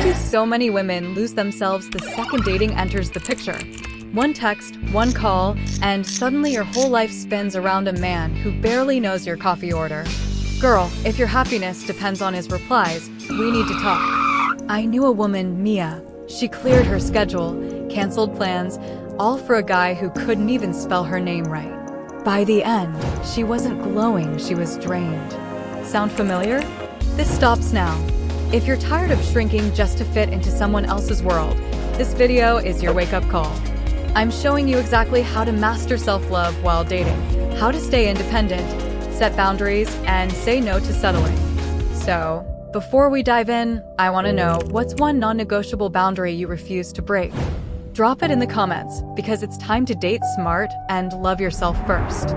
do so many women lose themselves the second dating enters the picture? One text, one call, and suddenly your whole life spins around a man who barely knows your coffee order. Girl, if your happiness depends on his replies, we need to talk. I knew a woman, Mia. She cleared her schedule, canceled plans, all for a guy who couldn't even spell her name right. By the end, she wasn't glowing, she was drained. Sound familiar? This stops now. If you're tired of shrinking just to fit into someone else's world, this video is your wake-up call. I'm showing you exactly how to master self-love while dating, how to stay independent, set boundaries, and say no to settling. So, before we dive in, I want to know, what's one non-negotiable boundary you refuse to break? Drop it in the comments, because it's time to date smart and love yourself first.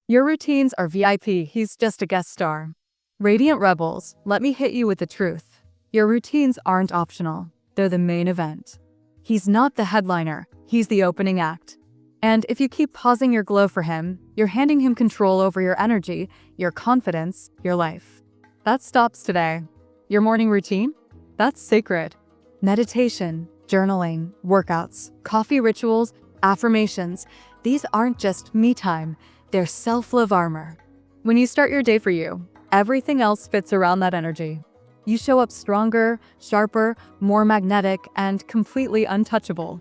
Your routines are VIP, he's just a guest star. Radiant Rebels, let me hit you with the truth. Your routines aren't optional, they're the main event. He's not the headliner, he's the opening act. And if you keep pausing your glow for him, you're handing him control over your energy, your confidence, your life. That stops today. Your morning routine? That's sacred. Meditation, journaling, workouts, coffee rituals, affirmations, these aren't just me time, they're self-love armor. When you start your day for you, everything else fits around that energy. You show up stronger, sharper, more magnetic, and completely untouchable.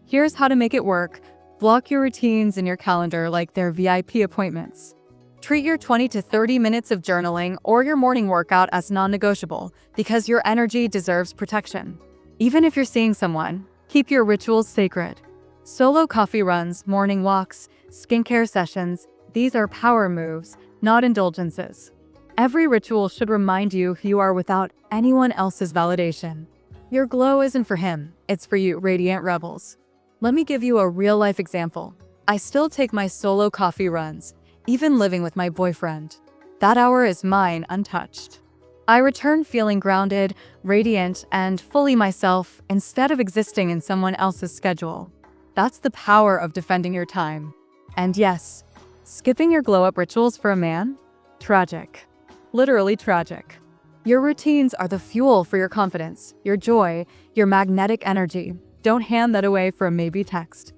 Here's how to make it work. Block your routines in your calendar like they're VIP appointments. Treat your 20 to 30 minutes of journaling or your morning workout as non-negotiable, because your energy deserves protection. Even if you're seeing someone, keep your rituals sacred. Solo coffee runs, morning walks, skincare sessions, these are power moves, not indulgences. Every ritual should remind you who you are without anyone else's validation. Your glow isn't for him, it's for you, Radiant Rebels. Let me give you a real-life example. I still take my solo coffee runs, even living with my boyfriend. That hour is mine, untouched. I return feeling grounded, radiant, and fully myself instead of existing in someone else's schedule. That's the power of defending your time. And yes, skipping your glow-up rituals for a man? Tragic. Literally tragic. Your routines are the fuel for your confidence, your joy, your magnetic energy. Don't hand that away for a maybe text.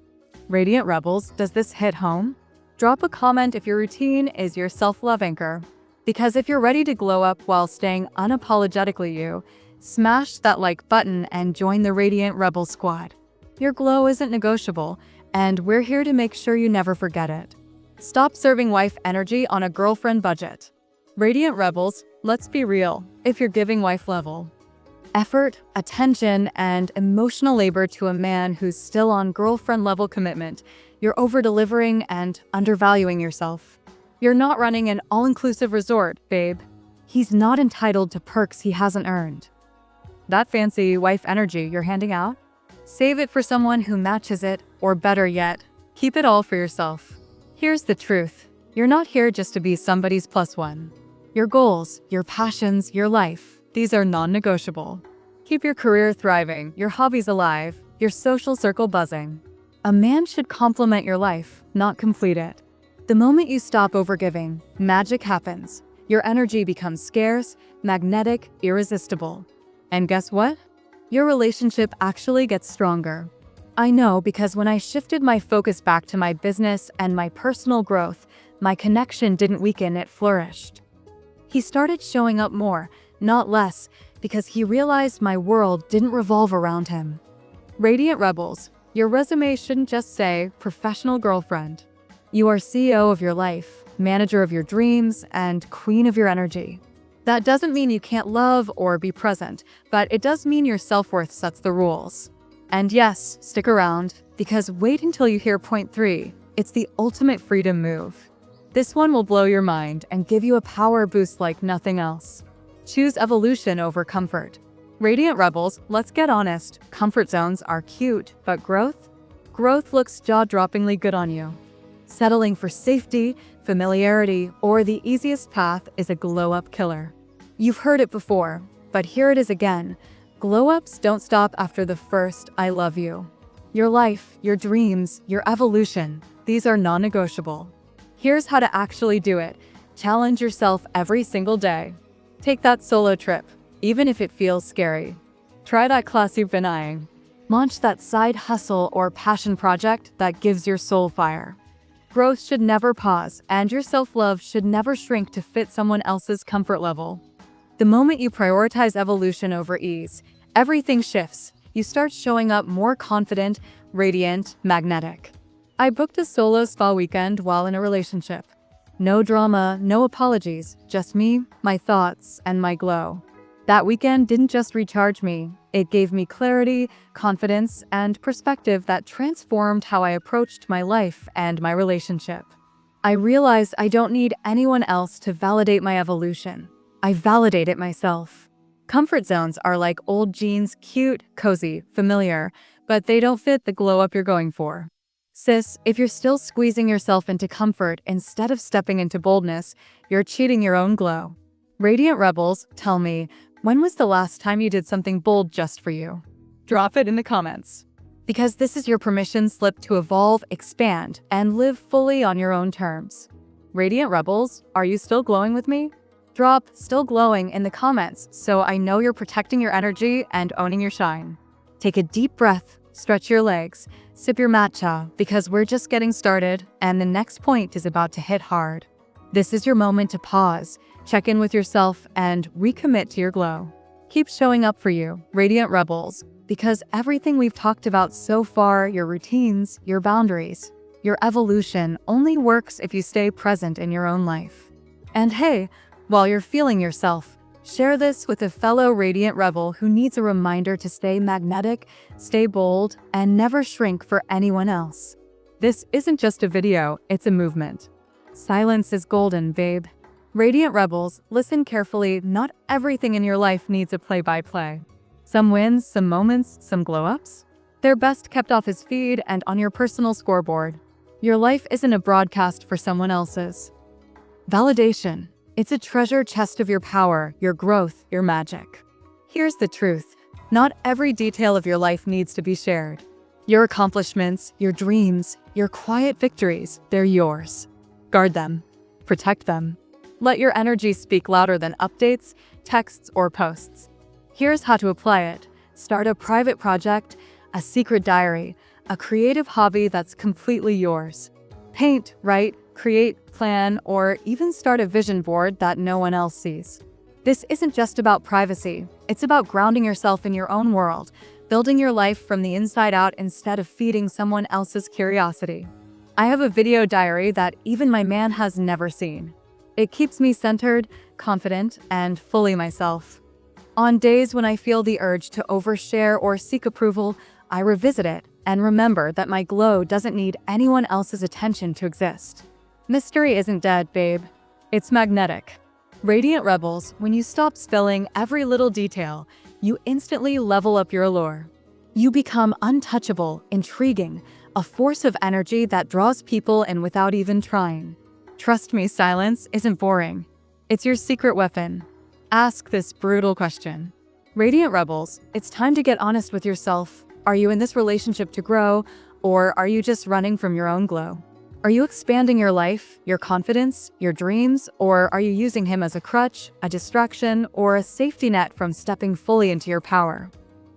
Radiant Rebels, does this hit home? Drop a comment if your routine is your self-love anchor. Because if you're ready to glow up while staying unapologetically you, smash that like button and join the Radiant Rebel squad. Your glow isn't negotiable, and we're here to make sure you never forget it. Stop serving wife energy on a girlfriend budget. Radiant Rebels, let's be real, if you're giving wife level effort, attention, and emotional labor to a man who's still on girlfriend level commitment, you're over-delivering and undervaluing yourself. You're not running an all-inclusive resort, babe. He's not entitled to perks he hasn't earned. That fancy wife energy you're handing out? Save it for someone who matches it, or better yet, keep it all for yourself. Here's the truth. You're not here just to be somebody's plus one. Your goals, your passions, your life, these are non-negotiable. Keep your career thriving, your hobbies alive, your social circle buzzing. A man should complement your life, not complete it. The moment you stop overgiving, magic happens. Your energy becomes scarce, magnetic, irresistible. And guess what? Your relationship actually gets stronger. I know, because when I shifted my focus back to my business and my personal growth, my connection didn't weaken, it flourished. He started showing up more, not less, because he realized my world didn't revolve around him. Radiant Rebels, your resume shouldn't just say professional girlfriend. You are CEO of your life, manager of your dreams, and queen of your energy. That doesn't mean you can't love or be present, but it does mean your self-worth sets the rules. And yes, stick around, because wait until you hear point 3. It's the ultimate freedom move. This one will blow your mind and give you a power boost like nothing else. Choose evolution over comfort. Radiant Rebels, let's get honest. Comfort zones are cute, but growth? Growth looks jaw-droppingly good on you. Settling for safety, familiarity, or the easiest path is a glow-up killer. You've heard it before, but here it is again. Glow-ups don't stop after the first I love you. Your life, your dreams, your evolution, these are non-negotiable. Here's how to actually do it. Challenge yourself every single day. Take that solo trip, even if it feels scary. Try that class you've been eyeing. Launch that side hustle or passion project that gives your soul fire. Growth should never pause, and your self-love should never shrink to fit someone else's comfort level. The moment you prioritize evolution over ease, everything shifts. You start showing up more confident, radiant, magnetic. I booked a solo spa weekend while in a relationship. No drama, no apologies, just me, my thoughts, and my glow. That weekend didn't just recharge me, it gave me clarity, confidence, and perspective that transformed how I approached my life and my relationship. I realized I don't need anyone else to validate my evolution. I validate it myself. Comfort zones are like old jeans, cute, cozy, familiar, but they don't fit the glow up you're going for. Sis, if you're still squeezing yourself into comfort instead of stepping into boldness, you're cheating your own glow. Radiant Rebels, tell me, when was the last time you did something bold just for you? Drop it in the comments. Because this is your permission slip to evolve, expand, and live fully on your own terms. Radiant Rebels, are you still glowing with me? Drop "still glowing" in the comments so I know you're protecting your energy and owning your shine. Take a deep breath, stretch your legs, sip your matcha because we're just getting started and the next point is about to hit hard. This is your moment to pause, check in with yourself, and recommit to your glow. Keep showing up for you, Radiant Rebels, because everything we've talked about so far, your routines, your boundaries, your evolution, only works if you stay present in your own life. And hey, while you're feeling yourself, share this with a fellow Radiant Rebel who needs a reminder to stay magnetic, stay bold, and never shrink for anyone else. This isn't just a video, it's a movement. Silence is golden, babe. Radiant Rebels, listen carefully. Not everything in your life needs a play-by-play. Some wins, some moments, some glow-ups. They're best kept off his feed and on your personal scoreboard. Your life isn't a broadcast for someone else's. Validation. It's a treasure chest of your power, your growth, your magic. Here's the truth. Not every detail of your life needs to be shared. Your accomplishments, your dreams, your quiet victories, they're yours. Guard them. Protect them. Let your energy speak louder than updates, texts, or posts. Here's how to apply it. Start a private project, a secret diary, a creative hobby that's completely yours. Paint, write, create, plan, or even start a vision board that no one else sees. This isn't just about privacy. It's about grounding yourself in your own world, building your life from the inside out instead of feeding someone else's curiosity. I have a video diary that even my man has never seen. It keeps me centered, confident, and fully myself. On days when I feel the urge to overshare or seek approval, I revisit it and remember that my glow doesn't need anyone else's attention to exist. Mystery isn't dead, babe. It's magnetic. Radiant Rebels, when you stop spilling every little detail, you instantly level up your allure. You become untouchable, intriguing, a force of energy that draws people in without even trying. Trust me, silence isn't boring. It's your secret weapon. Ask this brutal question. Radiant Rebels, it's time to get honest with yourself. Are you in this relationship to grow, or are you just running from your own glow? Are you expanding your life, your confidence, your dreams, or are you using him as a crutch, a distraction, or a safety net from stepping fully into your power?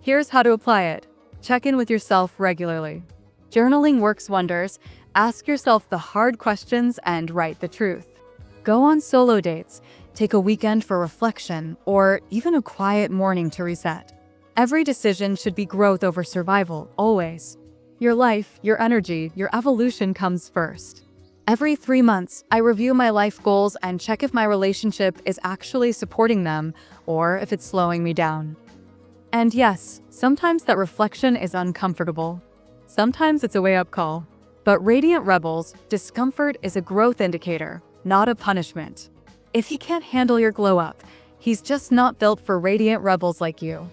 Here's how to apply it. Check in with yourself regularly. Journaling works wonders. Ask yourself the hard questions and write the truth. Go on solo dates, take a weekend for reflection, or even a quiet morning to reset. Every decision should be growth over survival, always. Your life, your energy, your evolution comes first. Every 3 months, I review my life goals and check if my relationship is actually supporting them or if it's slowing me down. And yes, sometimes that reflection is uncomfortable. Sometimes it's a wake-up call. But Radiant Rebels, discomfort is a growth indicator, not a punishment. If he can't handle your glow up, he's just not built for Radiant Rebels like you.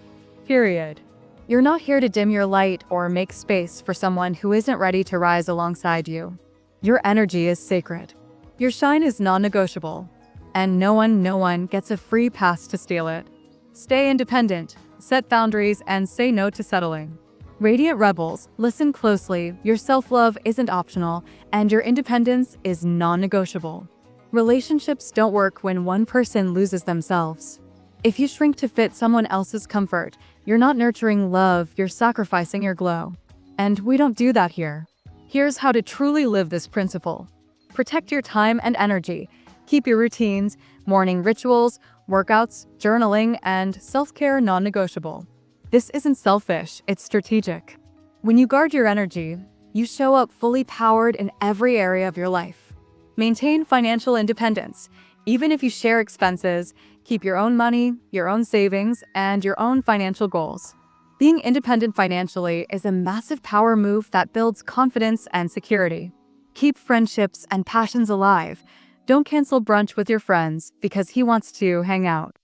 Period. You're not here to dim your light or make space for someone who isn't ready to rise alongside you. Your energy is sacred. Your shine is non-negotiable. And no one gets a free pass to steal it. Stay independent, set boundaries, and say no to settling. Radiant Rebels, listen closely. Your self-love isn't optional, and your independence is non-negotiable. Relationships don't work when one person loses themselves. If you shrink to fit someone else's comfort, You're not nurturing love, you're sacrificing your glow. And we don't do that here. Here's how to truly live this principle. Protect your time and energy. Keep your routines, morning rituals, workouts, journaling, and self-care non-negotiable. This isn't selfish, it's strategic. When you guard your energy, you show up fully powered in every area of your life. Maintain financial independence. Even if you share expenses, keep your own money, your own savings, and your own financial goals. Being independent financially is a massive power move that builds confidence and security. Keep friendships and passions alive. Don't cancel brunch with your friends because he wants to hang out.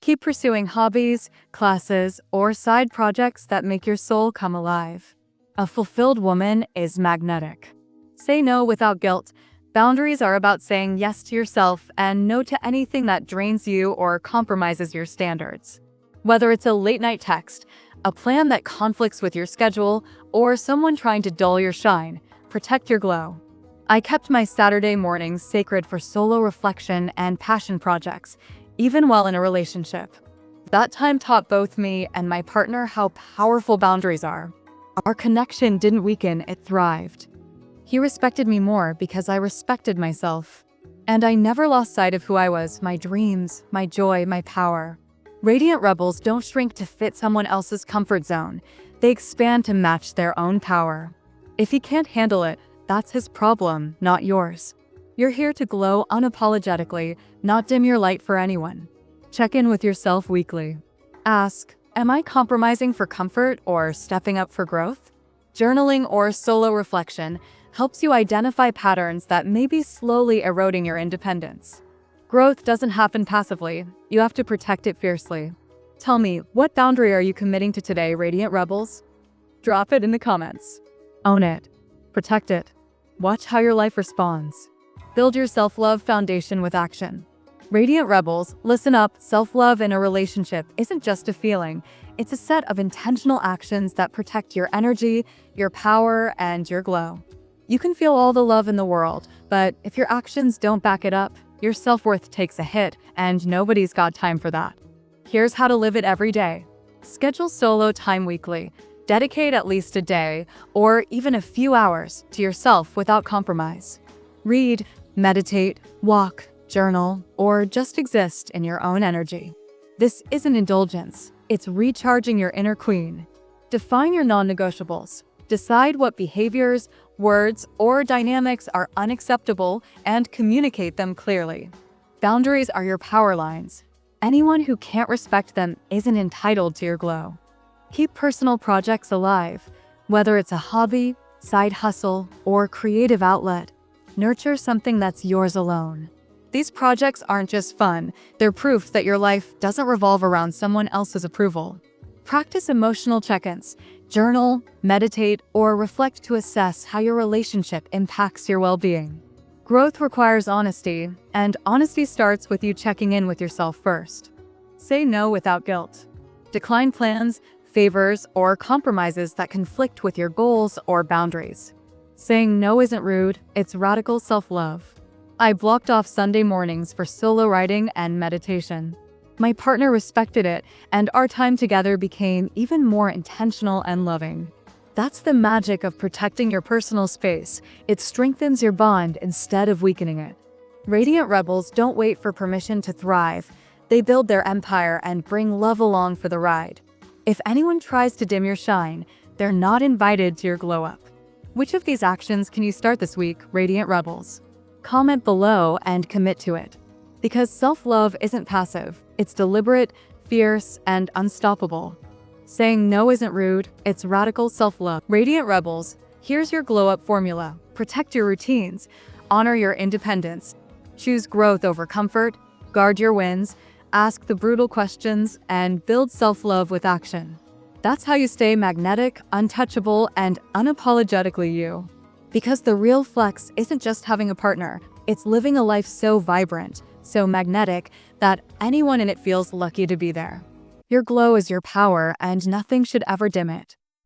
Keep pursuing hobbies, classes, or side projects that make your soul come alive. A fulfilled woman is magnetic. Say no without guilt. Boundaries are about saying yes to yourself and no to anything that drains you or compromises your standards. Whether it's a late-night text, a plan that conflicts with your schedule, or someone trying to dull your shine, protect your glow. I kept my Saturday mornings sacred for solo reflection and passion projects, even while in a relationship. That time taught both me and my partner how powerful boundaries are. Our connection didn't weaken, it thrived. He respected me more because I respected myself. And I never lost sight of who I was, my dreams, my joy, my power. Radiant rebels don't shrink to fit someone else's comfort zone. They expand to match their own power. If he can't handle it, that's his problem, not yours. You're here to glow unapologetically, not dim your light for anyone. Check in with yourself weekly. Ask, am I compromising for comfort or stepping up for growth? Journaling or solo reflection helps you identify patterns that may be slowly eroding your independence. Growth doesn't happen passively. You have to protect it fiercely. Tell me, what boundary are you committing to today, Radiant Rebels? Drop it in the comments. Own it. Protect it. Watch how your life responds. Build your self-love foundation with action. Radiant Rebels, listen up. Self-love in a relationship isn't just a feeling. It's a set of intentional actions that protect your energy, your power, and your glow. You can feel all the love in the world, but if your actions don't back it up, your self-worth takes a hit, and nobody's got time for that. Here's how to live it every day. Schedule solo time weekly. Dedicate at least a day, or even a few hours, to yourself without compromise. Read, meditate, walk, journal, or just exist in your own energy. This isn't indulgence, it's recharging your inner queen. Define your non-negotiables. Decide what behaviors, words, or dynamics are unacceptable and communicate them clearly. Boundaries are your power lines. Anyone who can't respect them isn't entitled to your glow. Keep personal projects alive, whether it's a hobby, side hustle, or creative outlet. Nurture something that's yours alone. These projects aren't just fun, they're proof that your life doesn't revolve around someone else's approval. Practice emotional check-ins. Journal, meditate, or reflect to assess how your relationship impacts your well-being. Growth requires honesty, and honesty starts with you checking in with yourself first. Say no without guilt. Decline plans, favors, or compromises that conflict with your goals or boundaries. Saying no isn't rude, it's radical self-love. I blocked off Sunday mornings for solo writing and meditation. My partner respected it, and our time together became even more intentional and loving. That's the magic of protecting your personal space. It strengthens your bond instead of weakening it. Radiant Rebels don't wait for permission to thrive. They build their empire and bring love along for the ride. If anyone tries to dim your shine, they're not invited to your glow up. Which of these actions can you start this week, Radiant Rebels? Comment below and commit to it. Because self-love isn't passive, it's deliberate, fierce, and unstoppable. Saying no isn't rude, it's radical self-love. Radiant Rebels, here's your glow-up formula. Protect your routines, honor your independence, choose growth over comfort, guard your wins, ask the brutal questions, and build self-love with action. That's how you stay magnetic, untouchable, and unapologetically you. Because the real flex isn't just having a partner, it's living a life so vibrant, so magnetic, that anyone in it feels lucky to be there. Your glow is your power, and nothing should ever dim it.